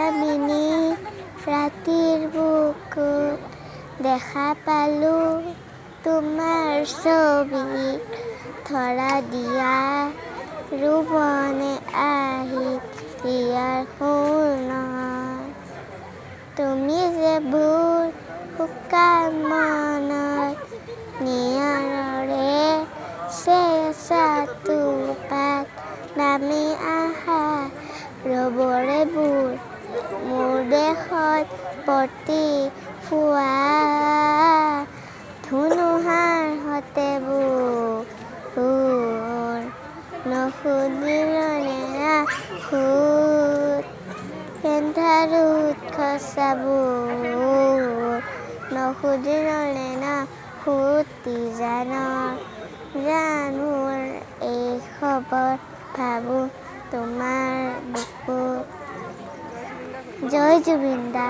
কামিনী ৰাতিৰ বুকুত দেখা পালো তোমাৰ ছবি ধৰা দিয়া ৰুবনে আহি ইয়াৰ সোণত তুমি যে বুট শুকান মনত নিয়ৰৰে চেঁচাটো পাত নামি আহা ৰবৰে বুট মোৰ দেশত পতি ফুৱা ধুনুহাৰ সতে বুৰ নসুধিলনে সুত পেন্ধাৰুত খচাবোৰ নসুধিলনে সুতি জানোৰ এই খবৰ ভাবো তোমাৰ বুকুত জয় জুবিন দা।